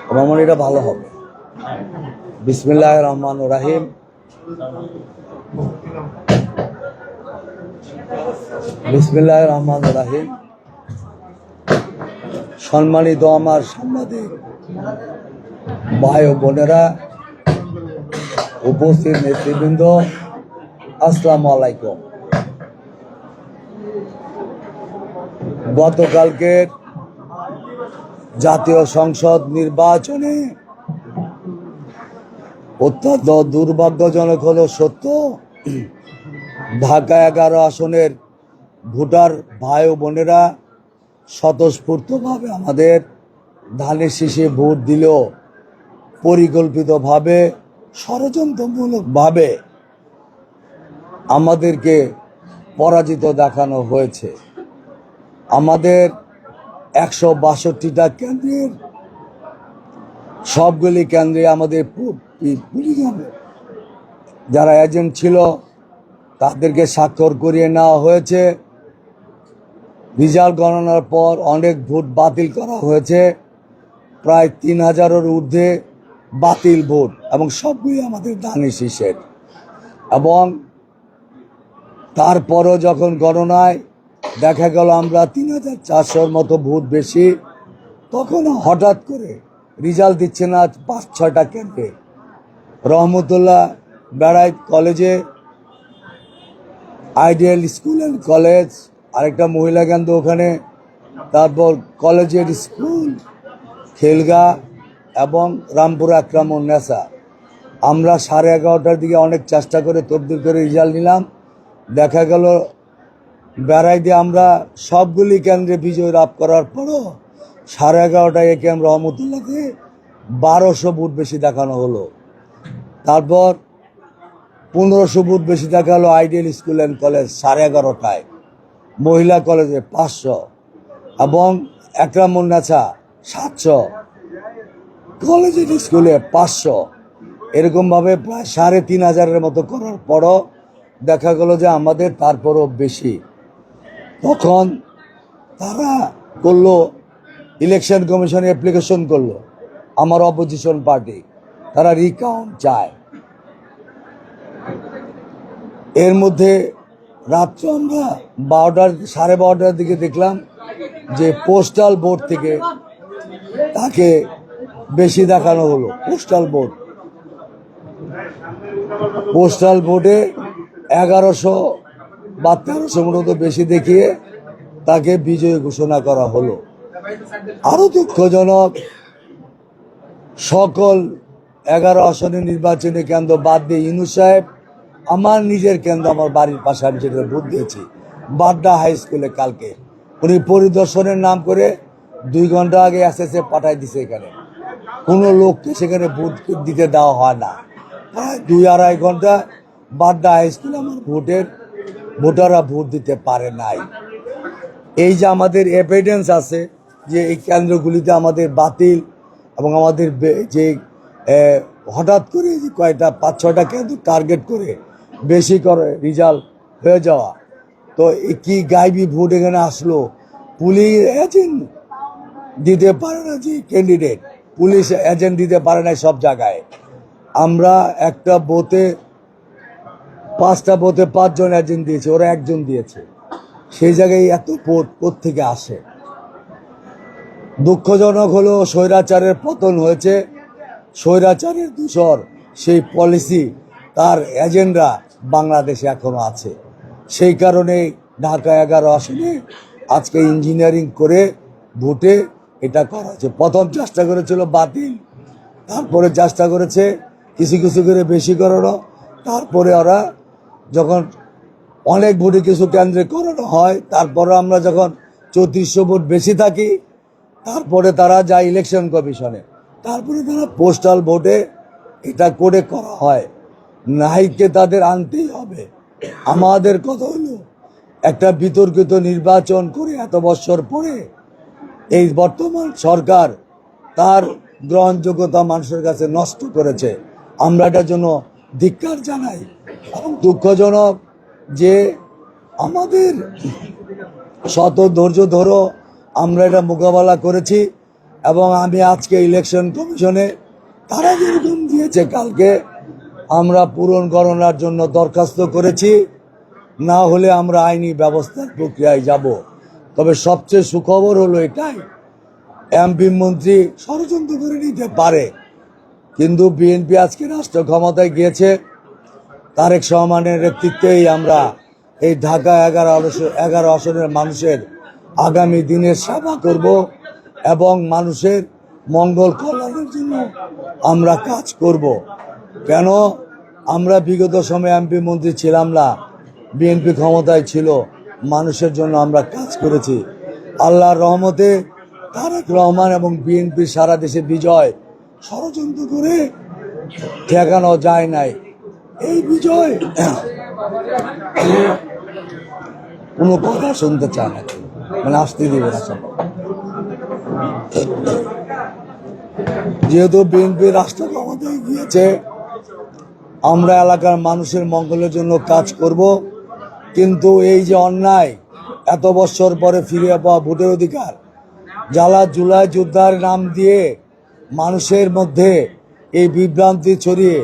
আমার মনে হয় এটা ভালো হবে। বিসমিল্লাহির রহমানির রহিম। বিসমিল্লাহির রহমানির রহিম। সম্মানিত আমার সাংবাদিক ভাই ও বোনেরা, উপস্থিত নেতৃবৃন্দ, আসসালামু আলাইকুম। গতকালকের জাতীয় সংসদ নির্বাচনে অত্যন্ত দুর্ভাগ্যজনক হলো সত্য, ঢাকা 11 আসনের ভোটার ভাই ও বোনেরা স্বতঃস্ফূর্তভাবে আমাদের ধানের শীষে ভোট দিলেও পরিকল্পিতভাবে ষড়যন্ত্রমূলকভাবে আমাদেরকে পরাজিত দেখানো হয়েছে। আমাদের 162টা কেন্দ্রের সবগুলি কেন্দ্রে আমাদের পুলিশ যারা এজেন্ট ছিল তাদেরকে স্বাক্ষর করিয়ে নেওয়া হয়েছে। রেজাল্ট গণনার পর অনেক ভোট বাতিল করা হয়েছে, প্রায় 3000-এর ঊর্ধ্বে বাতিল ভোট, এবং সবগুলি আমাদের ধানের শীষের। এবং তারপরও যখন গণনায় দেখা গেল আমরা 3400-র মতো ভোট বেশি, তখন হঠাৎ করে রেজাল্ট দিচ্ছে না 5-6টা কেন্দ্রে। রহমতুল্লাহ বেড়াই কলেজে, আইডিয়াল স্কুল অ্যান্ড কলেজ, আরেকটা মহিলা কেন্দ্র ওখানে, তারপর কলেজের স্কুল খেলগা এবং রামপুর আকরামুন নেসা। আমরা 11:30টার দিকে অনেক চেষ্টা করে তবদিল করে রেজাল্ট নিলাম। দেখা গেল বেড়াই দিয়ে আমরা সবগুলি কেন্দ্রে বিজয় লাভ করার পরও 11:30টায় একেএম রহমতুল্লাহকে 1200 ভোট বেশি দেখানো হলো। তারপর 1500 ভোট বেশি দেখা হলো আইডিয়াল স্কুল অ্যান্ড কলেজ 11:30টায়, মহিলা কলেজে 500, এবং একরামুন নেসা 700, কলেজের স্কুলে 500। এরকমভাবে প্রায় 3500-এর মতো করার পরও দেখা গেল যে আমাদের তারপরও বেশি। তখন তারা করলো, ইলেকশন কমিশনে অ্যাপ্লিকেশন করলো, আমার অপোজিশন পার্টি, তারা রিকাউন্ট চায়। এর মধ্যে রাত্রে আমরা 12টার দিকে দেখলাম যে পোস্টাল ভোট থেকে তাকে বেশি দেখানো হলো। পোস্টাল ভোটে 1100 বা 1300 মতো বেশি দেখিয়ে তাকে বিজয়ী ঘোষণা করা হলো। আরো দুঃখজনক, সকল 11 আসনের নির্বাচনী কেন্দ্র বাদ দিয়ে ইউনূস সাহেব আমার নিজের কেন্দ্র, আমার বাড়ির পাশে আমি যেটা ভোট দিয়েছি, বাড্ডা হাই স্কুলে, কালকে উনি পরিদর্শনের নাম করে 2 ঘন্টা আগে এসএসএ পাঠাই দিছে। এখানে কোনো লোককে সেখানে ভোট দিতে দেওয়া হয় না। প্রায় 2-2.5 ঘন্টা বাড্ডা হাই স্কুলে আমার ভোটাররা ভোট দিতে পারে নাই। এই যে আমাদের এভিডেন্স আছে যে এই কেন্দ্রগুলিতে আমাদের বাতিল, এবং আমাদের যে হঠাৎ করে যে কয়টা 5-6টা কেন্দ্র টার্গেট করে বেশি করে রেজাল্ট হয়ে যাওয়া, তো কি গাইবি ভোট এখানে আসলো। পুলিশ এজেন্ট দিতে পারে না, যে ক্যান্ডিডেট পুলিশ এজেন্ট দিতে পারে না সব জায়গায়। আমরা একটা বুথে 5টা বুথে 5 জন এজেন্ট দিয়েছে, ওরা 1 জন দিয়েছে। সেই জায়গায় এত ভোট কোত্থেকে আসে? দুঃখজনক হলো স্বৈরাচারের পতন হয়েছে, স্বৈরাচারের দূষর সেই পলিসি, তার এজেন্ডা বাংলাদেশে এখনো আছে। সেই কারণে ঢাকা 11 আসনে আজকে ইঞ্জিনিয়ারিং করে ভোটে এটা করা হয়েছে। প্রথম চেষ্টা করেছিল বাতিল, তারপরে চেষ্টা করেছে কিছু কিছু করে বেশি করানো, তারপরে ওরা যখন অনেক ভোটে কিছু কেন্দ্রে করানো হয়, তারপরে আমরা যখন 3400 ভোট বেশি থাকি, তারপরে তারা যায় ইলেকশন কমিশনে, তারপরে তারা পোস্টাল ভোটে এটা করে করা হয়। নাহিদকে তাদের আনতেই হবে। আমাদের কথা হলো একটা বিতর্কিত নির্বাচন করে এত বছর পরে এই বর্তমান সরকার তার গ্রহণযোগ্যতা মানুষের কাছে নষ্ট করেছে। আমরা এটার জন্য ধিক্কার জানাই, এবং দুঃখজনক যে আমাদের শত ধৈর্য ধরো আমরা এটা মোকাবেলা করেছি, এবং আমি আজকে ইলেকশন কমিশনে তারা যেরকম দিয়েছে কালকে আমরা পূরণ গণনার জন্য দরখাস্ত করেছি, না হলে আমরা আইনি ব্যবস্থার প্রক্রিয়ায় যাব। তবে সবচেয়ে সুখবর হলো এটাই, এমপি মন্ত্রী ষড়যন্ত্র করে নিতে পারে, কিন্তু বিএনপি আজকে রাষ্ট্র ক্ষমতায় গিয়েছে, তারেক রহমানের নেতৃত্বেই আমরা এই ঢাকা 11 আসনের মানুষের আগামী দিনের সেবা করব এবং মানুষের মঙ্গল কল্যাণের জন্য আমরা কাজ করব। কেন আমরা বিগত সময়ে এমপি মন্ত্রী ছিলাম না, বিএনপি ক্ষমতায় ছিল, মানুষের জন্য আমরা কাজ করেছি। আল্লাহর রহমতে তারেক রহমান এবং বিএনপির সারা দেশে বিজয় ষড়যন্ত্র করে ঠেকানো যায় নাই। এই বিজয় কোনো কথা শুনতে চায় না, মানে আসতে দিবে না সব। যেহেতু বিএনপি রাষ্ট্র ক্ষমতায় গিয়েছে, আমরা এলাকার মানুষের মঙ্গলের জন্য কাজ করব। কিন্তু এই যে অন্যায়, এত বছর পরে ফিরে পাওয়া ভোটের অধিকার, যারা জুলাই যোদ্ধার নাম দিয়ে মানুষের মধ্যে এই বিভ্রান্তি ছড়িয়ে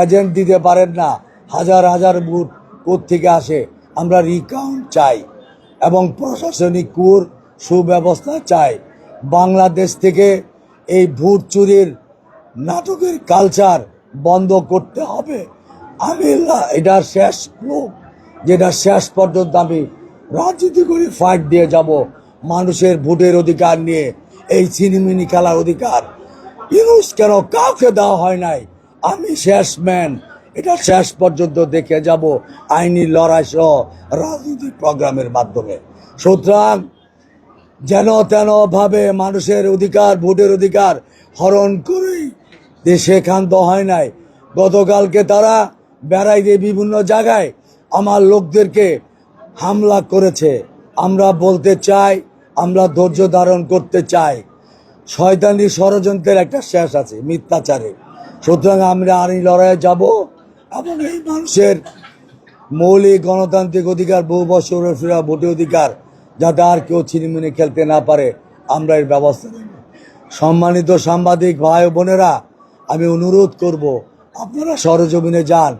এজেন্ট দিতে পারেন না, হাজার হাজার ভোট কোত্থেকে আসে, আমরা রিকাউন্ট চাই এবং প্রশাসনিক সুব্যবস্থা চাই। বাংলাদেশ থেকে এই ভোট চুরির নাটকের কালচার বন্ধ করতে হবে। আমি এটার শেষ লোক, যেটা শেষ পর্যন্ত আমি রাজনীতি করে ফাইট দিয়ে যাব। মানুষের ভোটের অধিকার নিয়ে এই চিনিমিনি খেলার অধিকার ইউনুস কেন কাউকে দেওয়া হয় নাই, আমি শেষ ম্যান, এটা শেষ পর্যন্ত দেখে যাব আইনি লড়াই সহ রাজনৈতিক প্রোগ্রামের মাধ্যমে। সুতরাং যেন তেন ভাবে মানুষের অধিকার, ভোটের অধিকার হরণ করেই দেশে ক্ষান্ত হয় নাই। গতকালকে তারা বেড়াই দিয়ে বিভিন্ন জায়গায় আমার লোকদেরকে হামলা করেছে। আমরা বলতে চাই, আমরা ধৈর্য ধারণ করতে চাই। শয়তানি ষড়যন্ত্রের একটা শেষ আছে, মিথ্যাচারে। সুতরাং আমরা আইনি লড়াইয়ে যাব এবং এই মানুষের মৌলিক গণতান্ত্রিক অধিকার, বহু বছরের ফেরা ভোটের অধিকার যাতে আর কেউ ছিনিমিনি খেলতে না পারে, আমরা এর ব্যবস্থা নেব। সম্মানিত সাংবাদিক ভাই বোনেরা, আমি অনুরোধ করব আপনারা সরেজমিনে যান।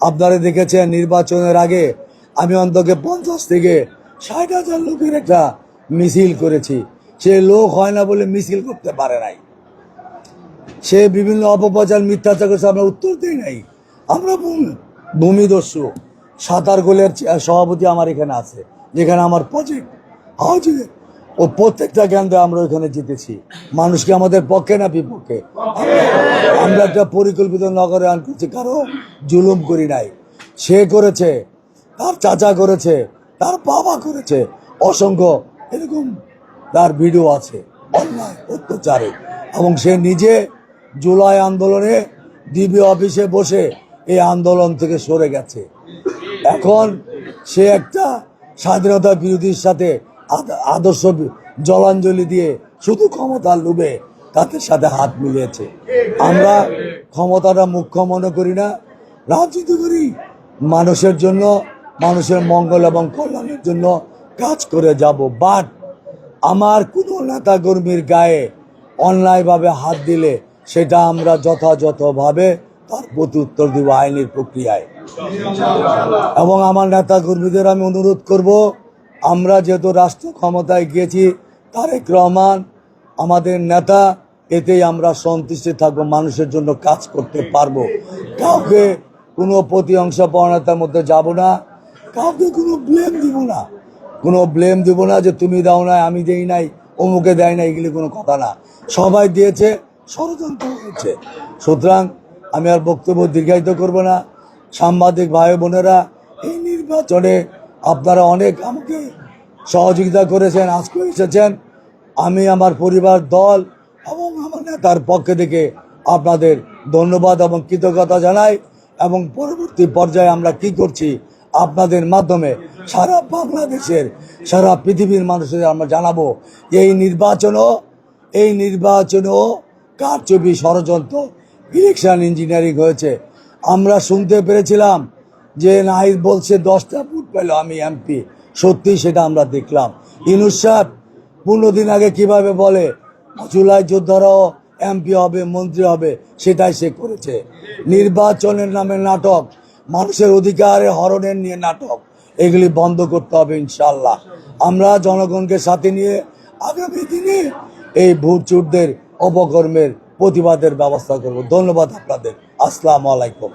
আপনারা দেখেছেন নির্বাচনের আগে আমি অন্তত 50 থেকে 60,000 লোকের একটা মিছিল করেছি। সে লোক হয় না বলে মিছিল করতে পারে নাই, সে বিভিন্ন অপপ্রচার মিথ্যাচার করেছে, আমরা উত্তর দিই নাই। আমরা ভূমিদস্যু। সাঁতার গোলের সভাপতি আমার এখানে আছে, যেখানে আমার প্রজেক্ট হাউজিংয়ের, ও প্রত্যেকটা কেন্দ্রে আমরা ওইখানে জিতেছি। মানুষকে আমাদের পক্ষে না বিপক্ষে, আমরা একটা পরিকল্পিত নগরায়ণ করছি, কারো জুলুম করি নাই। সে করেছে, তার চাচা করেছে, তার বাবা করেছে, অসংখ্য এরকম তার ভিডিও আছে অন্যায় অত্যাচারে। এবং সে নিজে জুলাই আন্দোলনে ডিবি অফিসে বসে এই আন্দোলন থেকে সরে গেছে। এখন সে একটা স্বাধীনতা বিরোধীর সাথে আদর্শ জলাঞ্জলি দিয়ে শুধু ক্ষমতার লোভে তাদের সাথে হাত মিলিয়েছে। আমরা ক্ষমতাটা মুখ্য মনে করি না, রাজনীতি করি মানুষের জন্য, মানুষের মঙ্গল এবং কল্যাণের জন্য কাজ করে যাব। বাট আমার কোনো নেতা কর্মীর গায়ে অন্যায়ভাবে হাত দিলে সেটা আমরা যথাযথভাবে তার প্রতি উত্তর দিব আইনের প্রক্রিয়ায়। এবং আমার নেতা কর্মীদের আমি অনুরোধ করব, আমরা যেহেতু রাষ্ট্র ক্ষমতায় গিয়েছি, তারেক রহমান আমাদের নেতা, এতেই আমরা সন্তুষ্ট থাকবো, মানুষের জন্য কাজ করতে পারবো। কাউকে কোনো প্রতিহিংসাপরতার মধ্যে যাব না, কাউকে কোনো ব্লেম দিব না, যে তুমি দাও নাই, আমি দেই নাই, অমুকে দেয় না, এগুলি কোনো কথা না। সবাই দিয়েছে, ষড়যন্ত্র হয়েছে। সুতরাং আমি আর বক্তব্য দীর্ঘায়িত করব না। সাংবাদিক ভাই বোনেরা, এই নির্বাচনে আপনারা অনেক আমাকে সহযোগিতা করেছেন, আজকে এসেছেন। আমি আমার পরিবার, দল এবং আমার নেতার পক্ষে থেকে আপনাদের ধন্যবাদ এবং কৃতজ্ঞতা জানাই। এবং পরবর্তী পর্যায়ে আমরা কি করছি আপনাদের মাধ্যমে সারা বাংলাদেশের, সারা পৃথিবীর মানুষদের আমরা জানাবো যে এই নির্বাচনও কারচুপি, ষড়যন্ত্র, ইলেকশন ইঞ্জিনিয়ারিং হয়েছে। আমরা শুনতে পেরেছিলাম যে নাহিদ বলছে 10টা ভোট পেল আমি এমপি, সত্যি সেটা আমরা দেখলাম। ইউনুস সাহেব 15 দিন আগে কিভাবে বলে জুলাই যোদ্ধারাও এমপি হবে, মন্ত্রী হবে, সেটাই সে করেছে। নির্বাচনের নামে নাটক, মানুষের অধিকারে হরণের নিয়ে নাটক, এগুলি বন্ধ করতে হবে ইনশাল্লাহ। আমরা জনগণকে সাথে নিয়ে আগামী দিনে এই ভোটচোরদের অপকর্মের প্রতিবাদের ব্যবস্থা করব। ধন্যবাদ আপনাদের। আসসালামু আলাইকুম।